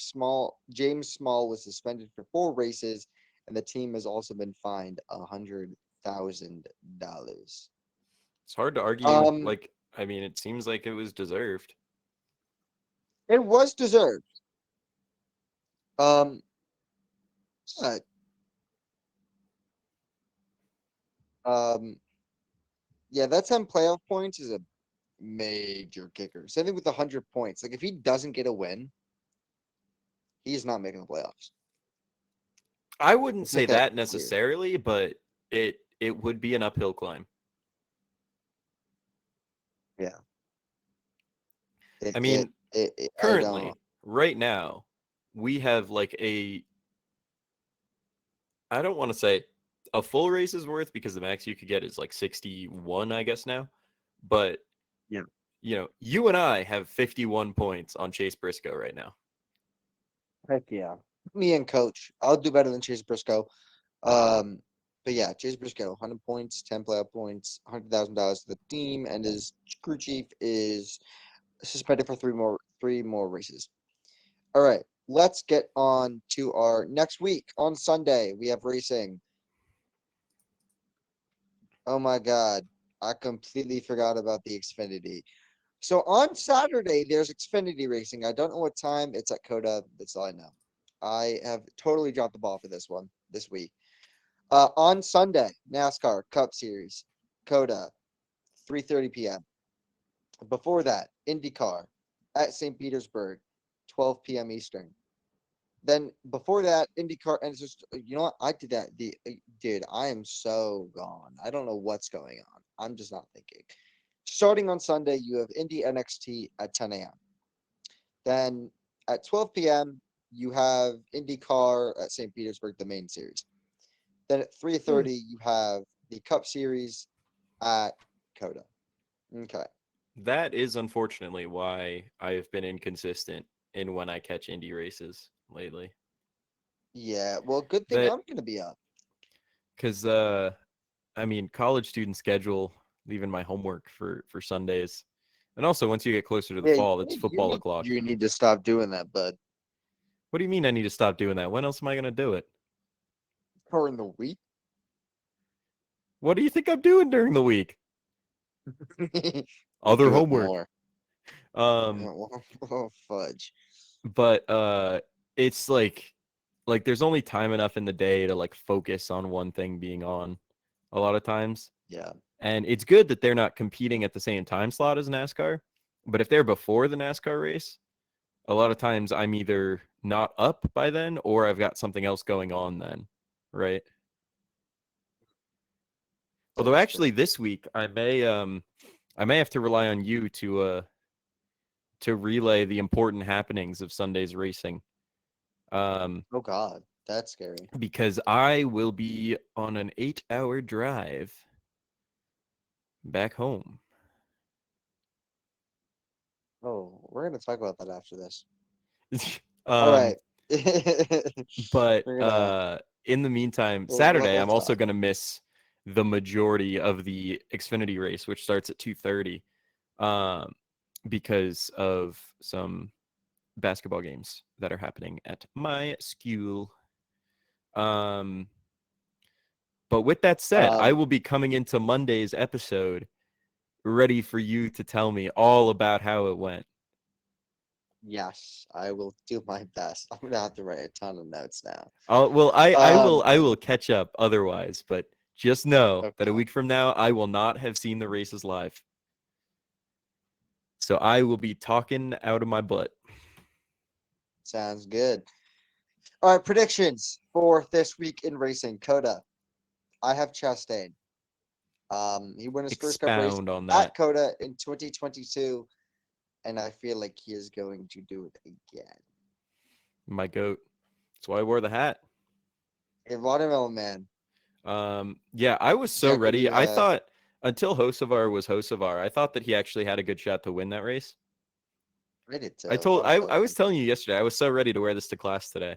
James Small was suspended for 4 races, and the team has also been fined $100,000. It's hard to argue. Um, Like, I mean, it seems like it was deserved. it was deserved. Um, but, um, yeah, that 10 playoff points is a major kicker. Same thing with 100 points. Like if he doesn't get a win, he's not making the playoffs. I wouldn't Let's say make that that clear. necessarily, but it would be an uphill climb. Yeah. I mean, I don't. currently, right now, we have like I don't want to say a full race's worth because the max you could get is like 61, I guess now. But, Yeah. you and I have 51 points on Chase Briscoe right now. Heck yeah. Me and Coach. I'll do better than Chase Briscoe. Um, but yeah, Chase Briscoe, 100 points, 10 playoff points, $100,000 to the team, and his crew chief is suspended for three more races. All right, let's get on to our next week. On Sunday, we have racing. Oh my God, I completely forgot about the Xfinity. So on Saturday, there's Xfinity racing. I don't know what time. It's at Coda. That's all I know. I have totally dropped the ball for this one this week. On Sunday, NASCAR Cup Series, Coda, 3:30 p.m. Before that, IndyCar at St. Petersburg, 12 p.m. Eastern. Then before that, IndyCar, and it's just what I did that. Dude, I am so gone. I don't know what's going on. I'm just not thinking. Starting on Sunday, you have Indy NXT at 10 a.m. Then at 12 p.m., you have IndyCar at St. Petersburg, the main series. Then at 3:30, you have the Cup Series at Coda. Okay. That is unfortunately why I have been inconsistent in when I catch indie races lately. Yeah. Well, good thing That I'm gonna be up. because I mean, college student schedule, leaving my homework for Sundays, and also once you get closer to the Yeah. fall, it's football o'clock. You need to stop doing that, bud. What do you mean I need to stop doing that? When else am I gonna do it? During the week. What do you think I'm doing during the week? You Other do it homework. more. Um, Oh, fudge. but it's like there's only time enough in the day to like focus on one thing being on a lot of times. Yeah. And it's good that they're not competing at the same time slot as NASCAR. But if they're before the NASCAR race, a lot of times I'm either not up by then or I've got something else going on then, right? That Although is actually true. this week I may have to rely on you to relay the important happenings of Sunday's racing. Um Oh God, that's scary. because I will be on an 8-hour drive back home. Oh, we're gonna talk about that after this. All um right. but We're gonna in the meantime, we'll, Saturday we'll I'm also talk. going to miss the majority of the Xfinity race, which starts at 2:30, um, because of some basketball games that are happening at my school. Um, but with that said, I Um, will be coming into Monday's episode ready for you to tell me all about how it went. yes, I will do my best. I'm gonna have to write a ton of notes now. Well, Um, I will catch up otherwise, but just know that a okay, week from now I will not have seen the races live. So I will be talking out of my butt. sounds good. All right, predictions for this week in racing. Coda, I have Chastain. He won his first Cup race Expound on at that. Coda in 2022, and I feel like he is going to do it again. My goat. That's why I wore the hat. Hey, Watermelon Man, Yeah, I was do you so have ready. any? I thought until Hocevar was Hocevar, I thought that he actually had a good shot to win that race. I did too. I was really I was telling thinking. you yesterday, I was so ready to wear this to class today,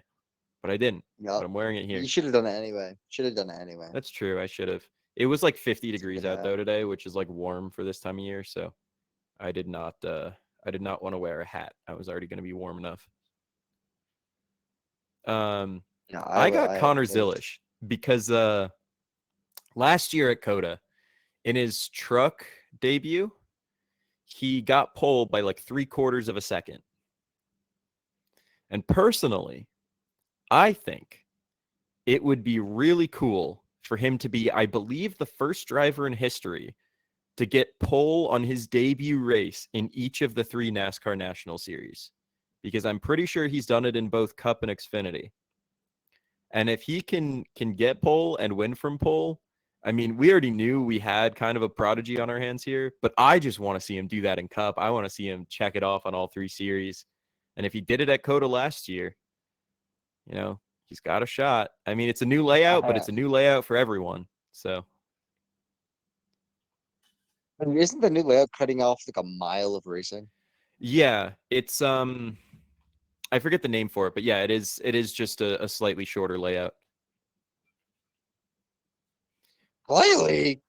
but I didn't. But Yup. I'm wearing it You here. should have done it anyway. Should have done it anyway. That's true. I should have. It was like 50 It's a degrees good out hat. though today, which is like warm for this time of year, so I did not want to wear a hat. I was already going to be warm enough. Um Yeah, I got I Connor would have. Zilish because last year at Coda in his truck debut, he got pulled by like 3/4 of a second. And personally, I think it would be really cool for him to be, I believe, the first driver in history to get pole on his debut race in each of the 3 NASCAR National Series, because I'm pretty sure he's done it in both Cup and Xfinity. And if he can get pole and win from pole, I mean, we already knew we had kind of a prodigy on our hands here, but I just want to see him do that in Cup. I want to see him check it off on all 3 series. And if he did it at Coda last year, you know, he's got a shot. I mean, it's a new layout, but it's a new layout for everyone. So, I mean, isn't the new layout cutting off like a mile of racing? yeah, it's I forget the name for it, but yeah, it is just a slightly shorter layout. Slightly.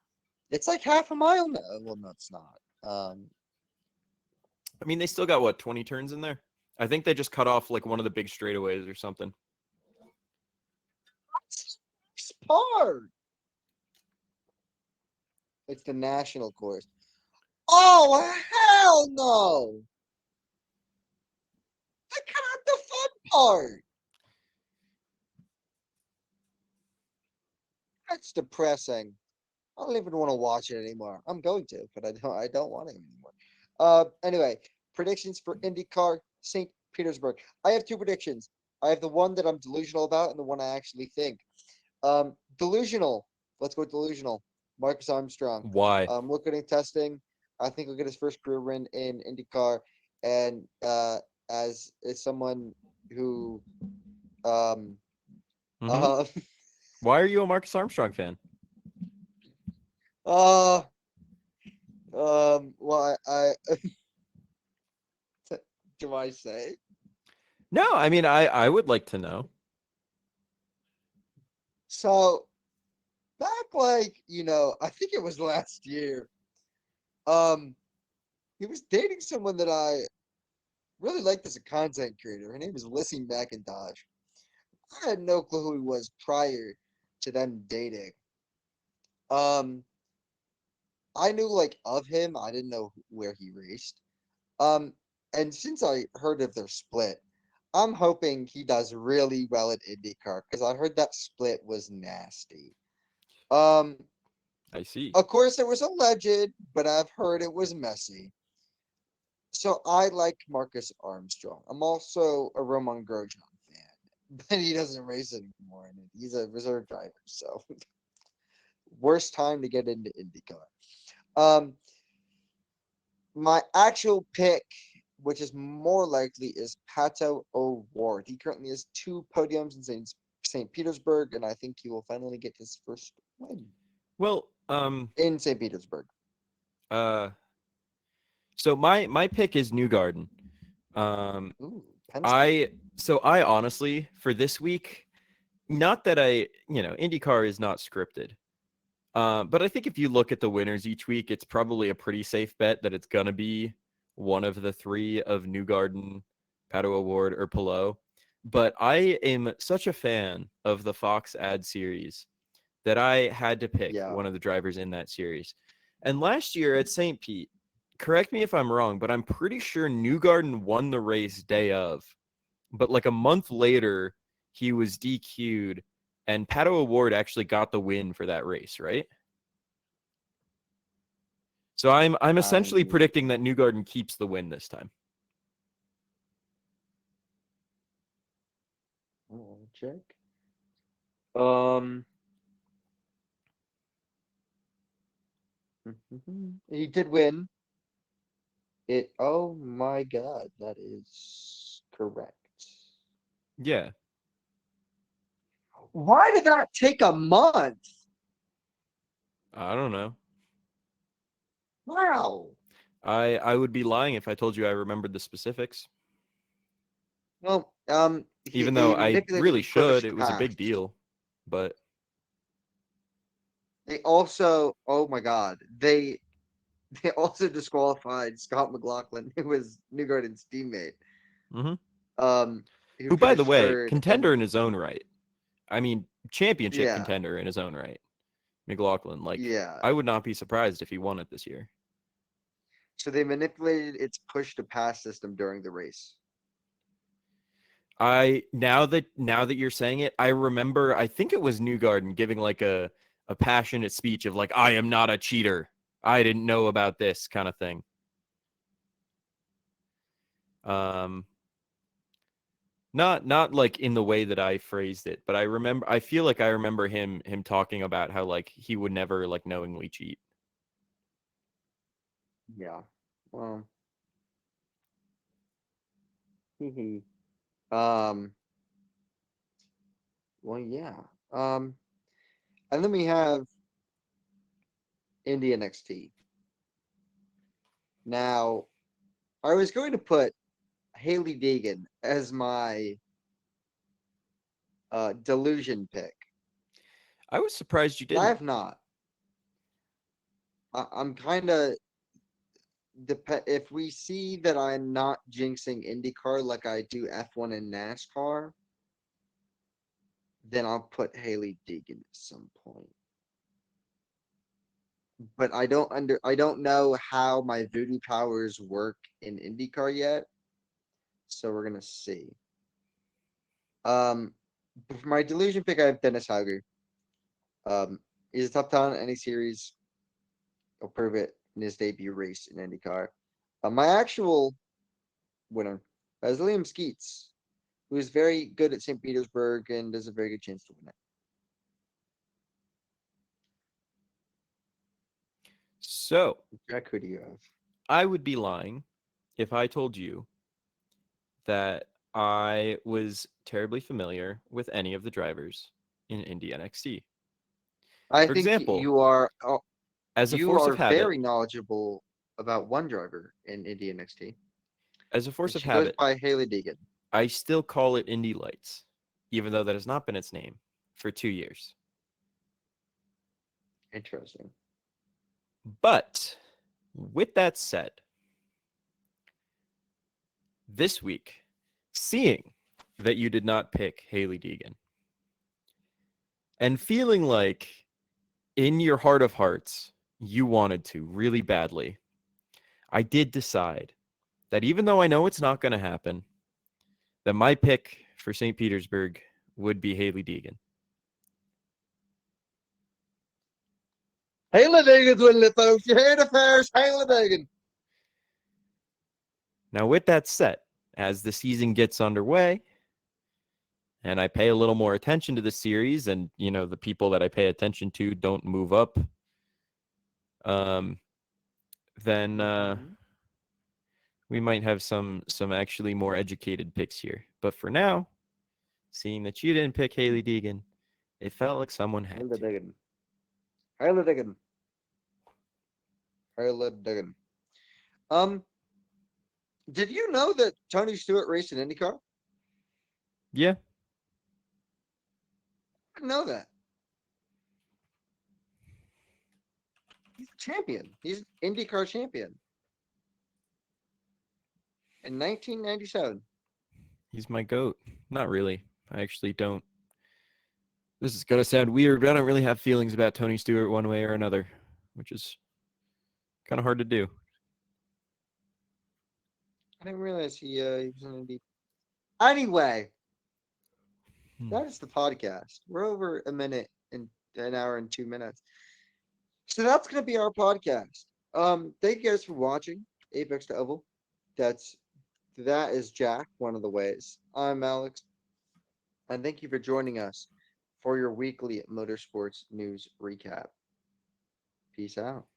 It's like half a mile now. Well, no, it's not. I mean, they still got what, 20 turns in there? I think they just cut off like one of the big straightaways or something. It's hard. It's the national course. Oh hell no! I cut out the fun part. That's depressing. I don't even want to watch it anymore. I'm going to, but I don't want it anymore. Anyway, predictions for IndyCar St. Petersburg. I have 2 predictions. I have the one that I'm delusional about and the one I actually think. Delusional. Let's go delusional. Marcus Armstrong. Why? Looking and testing. I think he'll get his first career win in IndyCar. And as someone who um Hmm. uh Why are you a Marcus Armstrong fan? uh well I do I say? No, I mean I would like to know. So back like, I think it was last year. Um he was dating someone that I really liked as a content creator. Her name is Lissy McIntosh. I had no clue who he was prior to them dating. Um, I knew like of him. I didn't know where he raced. Um, and since I heard of their split, I'm hoping he does really well at IndyCar because I heard that split was nasty. Um, I see. of course it was alleged, but I've heard it was messy. So I like Marcus Armstrong. I'm also a Roman Grosjean fan, but he doesn't race anymore, and he's a reserve driver. So worst time to get into IndyCar. Um, my actual pick, which is more likely, is Pato O'Ward. He currently has 2 podiums in St. Petersburg, and I think he will finally get his first win Well, in St. Petersburg. uh, so my pick is Newgarden. Um, Ooh, Penske. I honestly for this week, not that IndyCar is not scripted. But I think if you look at the winners each week, it's probably a pretty safe bet that it's gonna be one of the three of Newgarden, Pato Award, or Pillow. But I am such a fan of the Fox ad series that I had to pick Yeah, one of the drivers in that series. And last year at St. Pete, correct me if I'm wrong, but I'm pretty sure Newgarden won the race day of. But like a month later, he was DQ'd, and Pato Award actually got the win for that race, right? So I'm I essentially predicting that Newgarden keeps the win this time. will check. Um, he did win it. Oh my God, that is correct. Yeah, Why did that take a month? I don't know. Wow. I would be lying if I told you I remembered the specifics. Well, Even though they I manipulated really the push should, to it was a big pass. deal. But They also, oh my God, they also disqualified Scott McLaughlin, who was Newgarden's teammate, mhm. um, who Who, by the finished way, third. And contender in his own right. I mean, championship yeah, contender in his own right. McLaughlin, like yeah. I would not be surprised if he won it this year. So they manipulated its push to pass system during the race. I now that you're saying it, I remember I think it was Newgarden giving like a passionate speech of like I am not a cheater. I didn't know about this kind of thing. Um not like in the way that I phrased it, but I feel like I remember him talking about how like he would never like knowingly cheat. Yeah. Well, um, well, yeah. Um, and then we have Indy NXT. Now, I was going to put Haley Deegan as my delusion pick, I was surprised you but I didn't. have not. I'm kind of if we see that I'm not jinxing IndyCar like I do F1 and NASCAR, then I'll put Haley Deegan at some point. But I don't know how my voodoo powers work in IndyCar yet, so we're gonna see. But for my delusion pick, I have Dennis Hauger. He's a top talent in any series. He'll prove it in his debut race in IndyCar. My actual winner is Liam Skeets, who is very good at St. Petersburg and has a very good chance to win it. So Jack, who do you have? I would be lying if I told you that I was terribly familiar with any of the drivers in Indy NXT. I For think example, as a you force are of habit, very knowledgeable about one driver in Indy NXT, as a force and of she goes habit, by Haley Deegan. I still call it Indy Lights, even though that has not been its name for 2 years. Interesting. But with that said, this week, seeing that you did not pick Haley Deegan and feeling like in your heart of hearts you wanted to really badly, I did decide that even though I know it's not going to happen, that my pick for St. Petersburg would be Haley Deegan. Haley Deegan's winning it, folks. You heard it first. Haley Deegan. Now, with that said, as the season gets underway and I pay a little more attention to the series and, the people that I pay attention to don't move up, then we might have some actually more educated picks here. But for now, seeing that you didn't pick Haley Deegan, it felt like someone had Haley to. Deegan. Haley Deegan. Haley Deegan. Did you know that Tony Stewart raced an IndyCar? Yeah, I didn't know that. He's a champion. He's an IndyCar champion in 1997. he's my GOAT. Not really. I actually don't. This is going to sound weird, but I don't really have feelings about Tony Stewart one way or another, which is kind of hard to do. I didn't realize he was an Indy. Anyway, Hmm. that is the podcast. We're over a minute and an hour and 2 minutes. So that's gonna be our podcast. Thank you guys for watching Apex to Oval. That is Jack, one of the ways. I'm Alex, and thank you for joining us for your weekly motorsports news recap. Peace out.